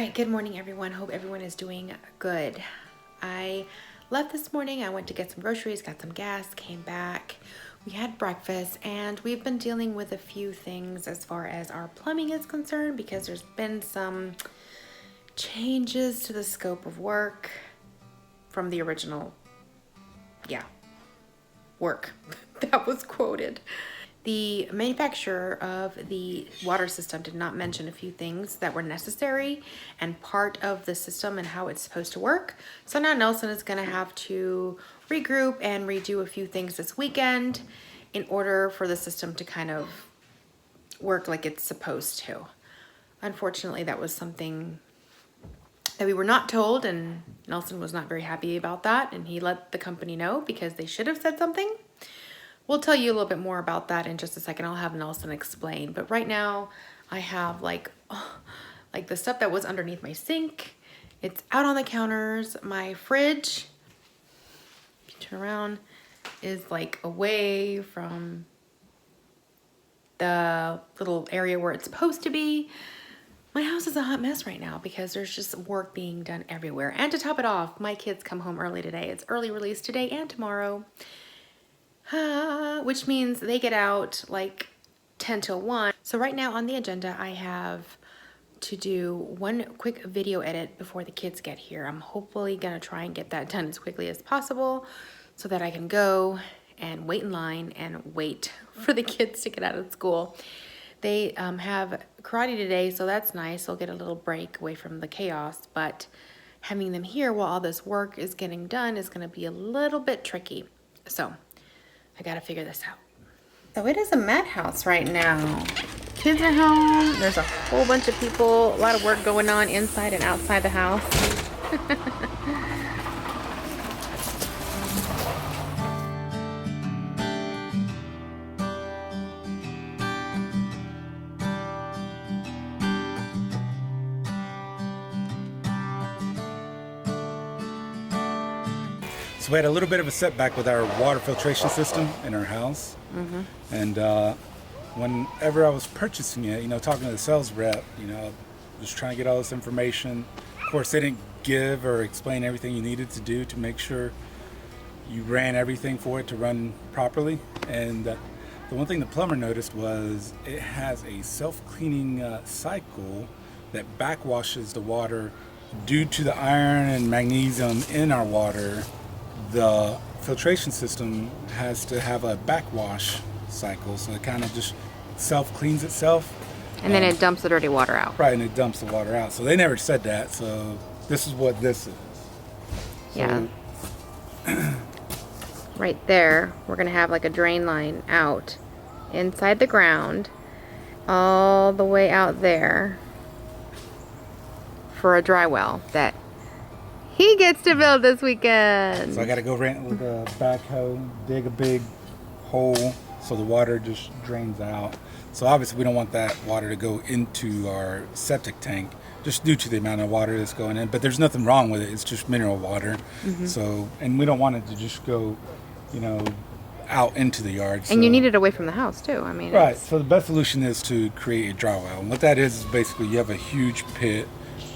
right, good morning everyone. Hope everyone is doing good. I left this morning. I went to get some groceries, got some gas, came back. We had breakfast and we've been dealing with a few things as far as our plumbing is concerned because there's been some changes to the scope of work from the original, work that was quoted. The manufacturer of the water system did not mention a few things that were necessary and part of the system and how it's supposed to work. So now Nelson is going to have to regroup and redo a few things this weekend in order for the system to kind of work like it's supposed to. Unfortunately, that was something that we were not told, and Nelson was not very happy about that, and he let the company know because they should have said something. We'll tell you a little bit more about that in just a second. I'll have Nelson explain. But right now I have like the stuff that was underneath my sink. It's out on the counters. My fridge, if you turn around, is like away from the little area where it's supposed to be. My house is a hot mess right now because there's just work being done everywhere. And to top it off, my kids come home early today. It's early release today and tomorrow. Which means they get out like 10 till 1. So right now on the agenda, I have to do one quick video edit before the kids get here. I'm hopefully gonna try and get that done as quickly as possible so that I can go and wait in line and wait for the kids to get out of school. They have karate today, so that's nice. They'll get a little break away from the chaos, but having them here while all this work is getting done is gonna be a little bit tricky. So I gotta figure this out. So it is a madhouse right now. Kids are home. There's a whole bunch of people, a lot of work going on inside and outside the house. So we had a little bit of a setback with our water filtration system in our house. And whenever I was purchasing it, talking to the sales rep, just trying to get all this information. Of course, they didn't give or explain everything you needed to do to make sure you ran everything for it to run properly. And the one thing the plumber noticed was it has a self-cleaning cycle that backwashes the water due to the iron and magnesium in our water. The filtration system has to have a backwash cycle, so it kind of just self-cleans itself. And then it dumps the dirty water out. Right, and it dumps the water out. So they never said that, so this is what this is. Yeah. Right there, we're gonna have like a drain line out inside the ground, all the way out there for a dry well that he gets to build this weekend. So I got to go rent with a backhoe, dig a big hole so the water just drains out. So obviously we don't want that water to go into our septic tank just due to the amount of water that's going in. But there's nothing wrong with it. It's just mineral water. So, and we don't want it to just go, out into the yard. And you need it away from the house too. I mean, right. So the best solution is to create a dry well. And what that is basically you have a huge pit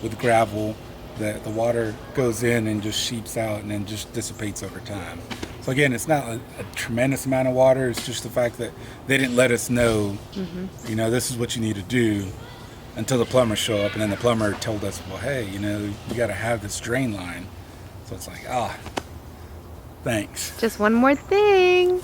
with gravel that the water goes in and just seeps out and then just dissipates over time. So again, it's not a tremendous amount of water. It's just the fact that they didn't let us know, this is what you need to do until the plumber show up. And then the plumber told us, well, hey, you got to have this drain line. So it's like, thanks. Just one more thing.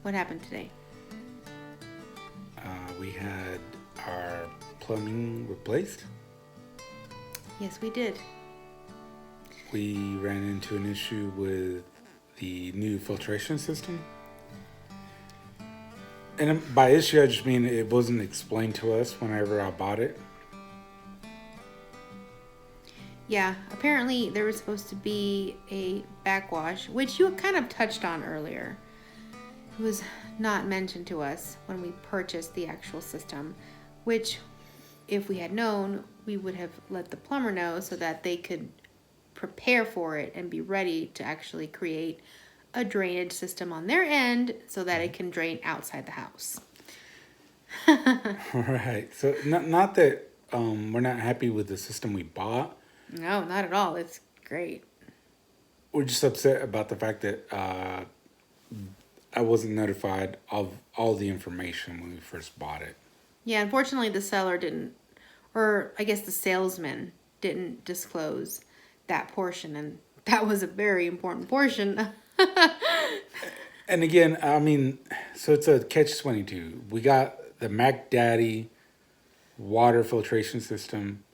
What happened today? We had our plumbing replaced. Yes, we did. We ran into an issue with the new filtration system. And by issue, I just mean it wasn't explained to us whenever I bought it. Yeah, apparently there was supposed to be a backwash, which you kind of touched on earlier. It was not mentioned to us when we purchased the actual system, which if we had known, we would have let the plumber know so that they could prepare for it and be ready to actually create a drainage system on their end so that it can drain outside the house. Right. So not that we're not happy with the system we bought. No, not at all. It's great. We're just upset about the fact that I wasn't notified of all the information when we first bought it. Yeah, unfortunately the seller didn't, or I guess the salesman didn't disclose that portion, and that was a very important portion. And again, I mean, so it's a catch-22. We got the Mac Daddy water filtration system.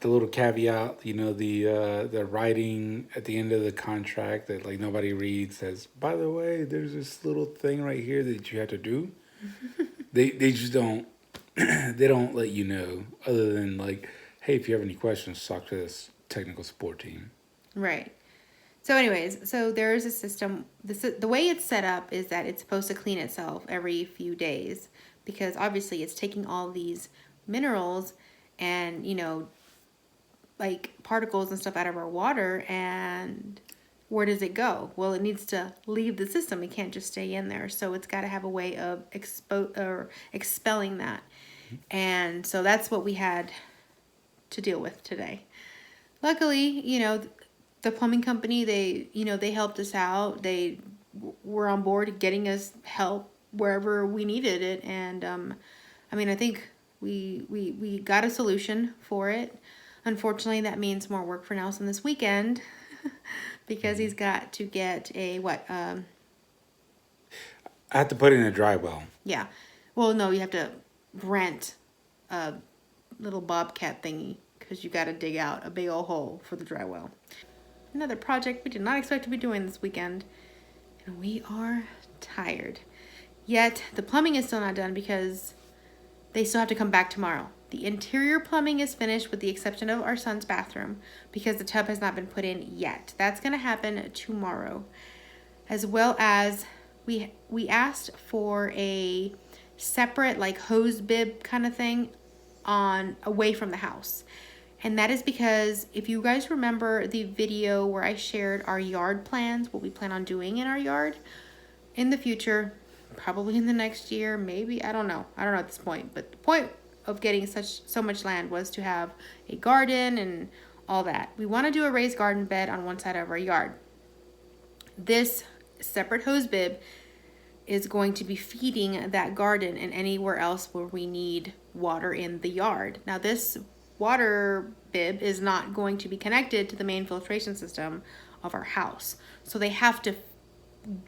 The little caveat, the writing at the end of the contract that like nobody reads says, by the way, there's this little thing right here that you have to do. They just don't they don't let you know, other than like, hey, if you have any questions, talk to this technical support team. Right. So anyways, so there is a system. The way it's set up is that it's supposed to clean itself every few days, because obviously it's taking all these minerals and, like particles and stuff out of our water, and where does it go? Well, it needs to leave the system. It can't just stay in there. So it's got to have a way of expelling that. And so that's what we had to deal with today. Luckily, the plumbing company, they helped us out. They were on board getting us help wherever we needed it. And I think we got a solution for it. Unfortunately, that means more work for Nelson this weekend because he's got to get a I have to put in a dry well. Yeah. Well, no, you have to rent a little bobcat thingy because you got to dig out a big old hole for the dry well. Another project we did not expect to be doing this weekend, and we are tired. Yet the plumbing is still not done because they still have to come back tomorrow. The interior plumbing is finished with the exception of our son's bathroom because the tub has not been put in yet. That's going to happen tomorrow. As well as we asked for a separate like hose bib kind of thing away from the house. And that is because if you guys remember the video where I shared our yard plans, what we plan on doing in our yard in the future, probably in the next year, maybe, I don't know at this point, but the point of getting so much land was to have a garden and all that. We want to do a raised garden bed on one side of our yard. This separate hose bib is going to be feeding that garden and anywhere else where we need water in the yard. Now this water bib is not going to be connected to the main filtration system of our house. So they have to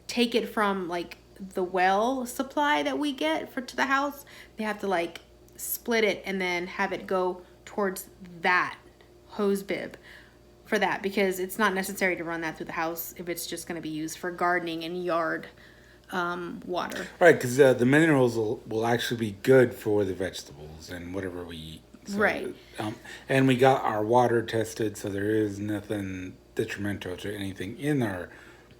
take it from like the well supply that we get to the house. They have to like split it and then have it go towards that hose bib for that, because it's not necessary to run that through the house if it's just going to be used for gardening and yard water. Right, because the minerals will actually be good for the vegetables and whatever we eat. So, right. And we got our water tested, so there is nothing detrimental to anything in our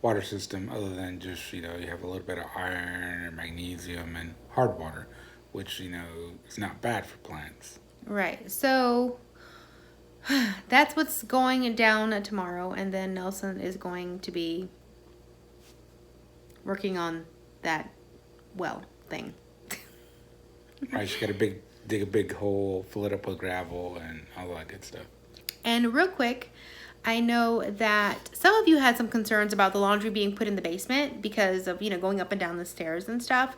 water system other than just, you have a little bit of iron and magnesium and hard water, which, is not bad for plants. Right. So that's what's going down tomorrow. And then Nelson is going to be working on that well thing. Right. She's got to dig a big hole, fill it up with gravel and all that good stuff. And real quick, I know that some of you had some concerns about the laundry being put in the basement because of, going up and down the stairs and stuff.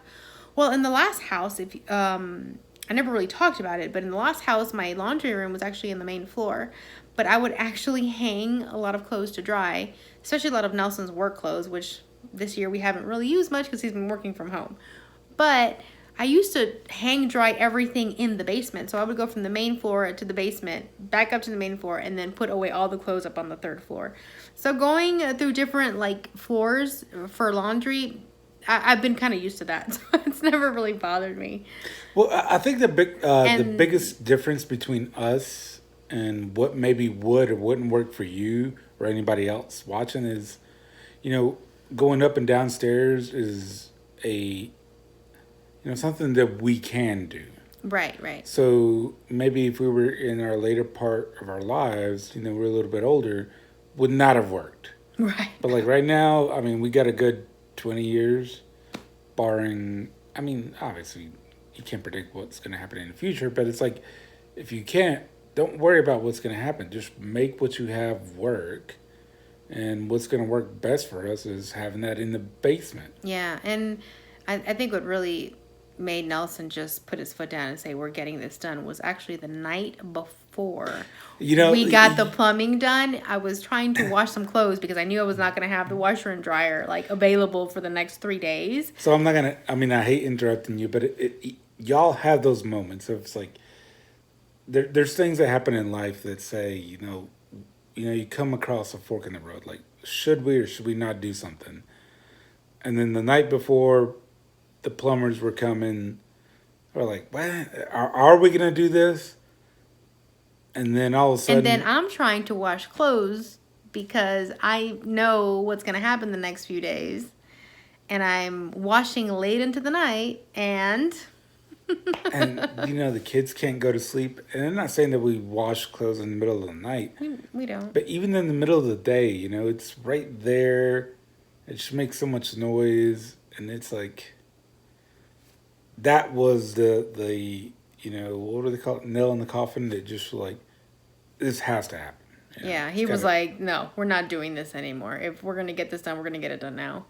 Well, in the last house, I never really talked about it, but in the last house, my laundry room was actually in the main floor. But I would actually hang a lot of clothes to dry, especially a lot of Nelson's work clothes, which this year we haven't really used much because he's been working from home. But I used to hang dry everything in the basement. So I would go from the main floor to the basement, back up to the main floor, and then put away all the clothes up on the 3rd floor. So going through different like floors for laundry, I've been kind of used to that. So it's never really bothered me. Well, I think the biggest difference between us and what maybe would or wouldn't work for you or anybody else watching is, going up and downstairs is something that we can do. Right. So maybe if we were in our later part of our lives, we're a little bit older, would not have worked. Right. But like right now, I mean, we got a good 20 years, barring, I mean, obviously you can't predict what's going to happen in the future, but it's like, if you can't, don't worry about what's going to happen. Just make what you have work. And what's going to work best for us is having that in the basement. Yeah, and I think what really made Nelson just put his foot down and say, we're getting this done, was actually the night before we got the plumbing done. I was trying to wash some clothes because I knew I was not going to have the washer and dryer like available for the next 3 days. So I'm not going to, I mean, I hate interrupting you, but y'all have those moments of it's like, there's things that happen in life that say, you come across a fork in the road, like, should we or should we not do something? And then the night before the plumbers were coming, we're like, what? Are we going to do this? And then all of a sudden... And then I'm trying to wash clothes because I know what's going to happen the next few days. And I'm washing late into the night and... And, the kids can't go to sleep. And I'm not saying that we wash clothes in the middle of the night. We don't. But even in the middle of the day, it's right there. It just makes so much noise. And it's like... That was the what do they call it? Nail in the coffin that just like, this has to happen. Yeah, he was like, no, we're not doing this anymore. If we're going to get this done, we're going to get it done now.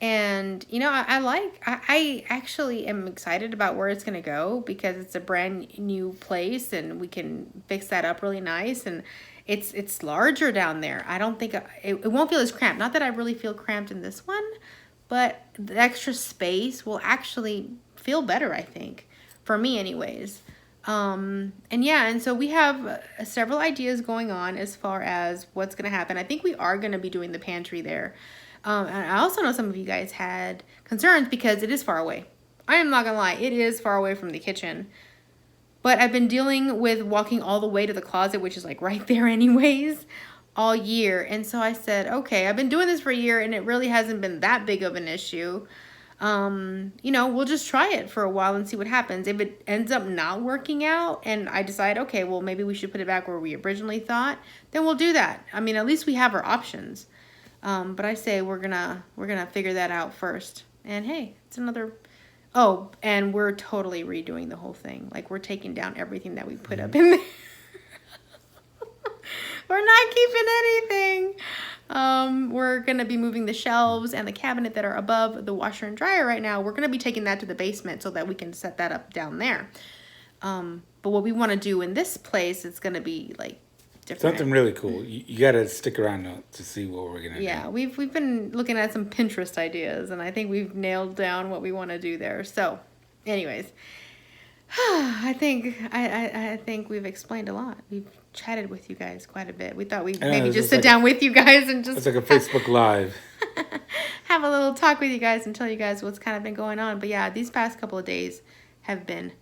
And, I actually am excited about where it's going to go because it's a brand new place and we can fix that up really nice. And it's larger down there. I don't think it won't feel as cramped. Not that I really feel cramped in this one, but the extra space will actually feel better, I think, for me anyways. And so we have several ideas going on as far as what's going to happen. I think we are going to be doing the pantry there. And I also know some of you guys had concerns because it is far away. I am not going to lie. It is far away from the kitchen. But I've been dealing with walking all the way to the closet, which is like right there anyways, all year. And so I said, okay, I've been doing this for a year and it really hasn't been that big of an issue. We'll just try it for a while and see what happens. If it ends up not working out and I decide, okay, well, maybe we should put it back where we originally thought, then we'll do that. I mean, at least we have our options. But I say we're gonna figure that out first. And hey, it's another... Oh, and we're totally redoing the whole thing. Like, we're taking down everything that we put up in there. We're not keeping anything. We're going to be moving the shelves and the cabinet that are above the washer and dryer right now. We're going to be taking that to the basement so that we can set that up down there. But what we want to do in this place, it's going to be, like, different. Something really cool. You got to stick around to see what we're going to do. Yeah, we've been looking at some Pinterest ideas, and I think we've nailed down what we want to do there. So, anyways, I think we've explained a lot. We've chatted with you guys quite a bit. We thought we'd maybe just sit down with you guys and just... It's like a Facebook Live. Have a little talk with you guys and tell you guys what's kind of been going on. But yeah, these past couple of days have been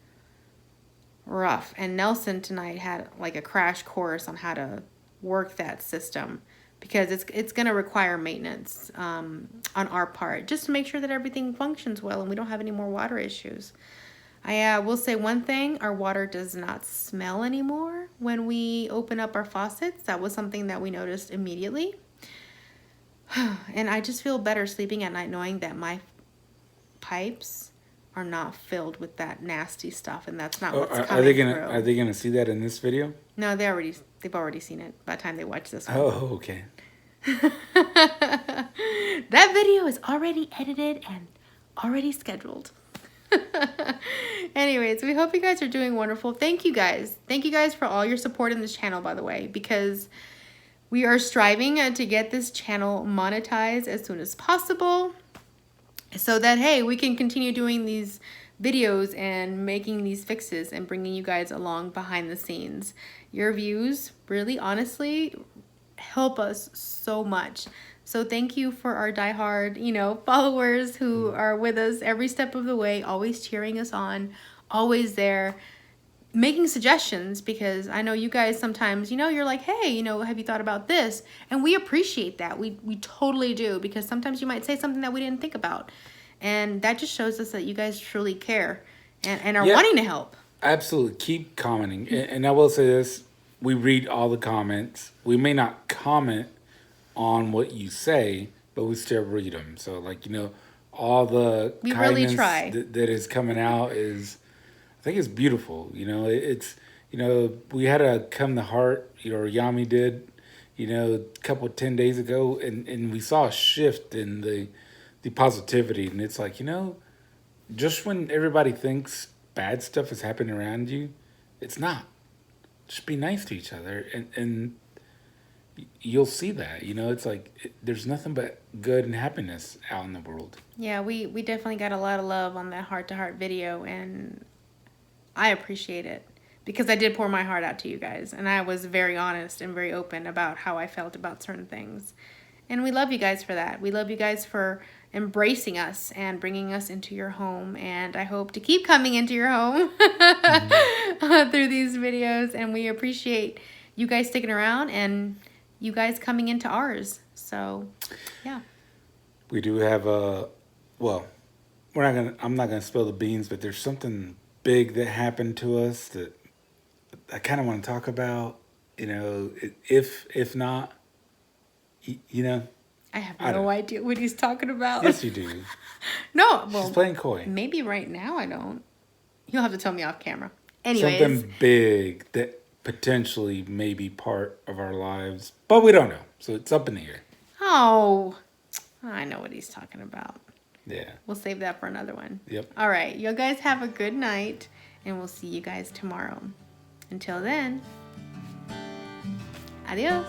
rough. And Nelson tonight had like a crash course on how to work that system because it's going to require maintenance on our part just to make sure that everything functions well and we don't have any more water issues. I will say one thing, our water does not smell anymore when we open up our faucets. That was something that we noticed immediately. And I just feel better sleeping at night knowing that my pipes are not filled with that nasty stuff, and that's not what's coming through. Are they gonna see that in this video? No, they've already seen it by the time they watch this one. Oh, okay. That video is already edited and already scheduled. Anyways, we hope you guys are doing wonderful. Thank you guys for all your support in this channel, by the way, because We are striving to get this channel monetized as soon as possible so that, hey, we can continue doing these videos and making these fixes and bringing you guys along behind the scenes. Your views really, honestly, help us so much. So thank you for our diehard, you know, followers who are with us every step of the way, always cheering us on, always there, making suggestions, because I know you guys sometimes, you know, you're like, hey, you know, have you thought about this? And we appreciate that. We totally do, because sometimes you might say something that we didn't think about. And that just shows us that you guys truly care and are wanting to help. Absolutely. Keep commenting. And I will say this, we read all the comments. We may not comment on what you say, but we still read them. So, like, you know, all the We kindness really try. that is coming out is, I think it's beautiful. You know, it's, you know, we had a Come to Heart, you know, or Yami did, you know, a couple 10 days ago, and we saw a shift in the positivity. And it's like, you know, just when everybody thinks bad stuff is happening around you, it's not. Just be nice to each other, and you'll see that. You know, it's like there's nothing but good and happiness out in the world. Yeah, we definitely got a lot of love on that heart-to-heart video, and I appreciate it because I did pour my heart out to you guys, and I was very honest and very open about how I felt about certain things. And we love you guys for that. We love you guys for embracing us and bringing us into your home, and I hope to keep coming into your home through these videos, and we appreciate you guys sticking around and you guys coming into ours. So yeah, We do have a, well, I'm not gonna spill the beans, but there's something big that happened to us that I kind of want to talk about. You know, if not, you know. I have no idea what he's talking about. Yes, you do. No, well, She's playing coy. maybe right now I don't. You'll have to tell me off camera. Anyways. Something big that potentially may be part of our lives, but we don't know. So it's up in the air. Oh, I know what he's talking about. Yeah. We'll save that for another one. Yep. All right. You guys have a good night, and we'll see you guys tomorrow. Until then, adios.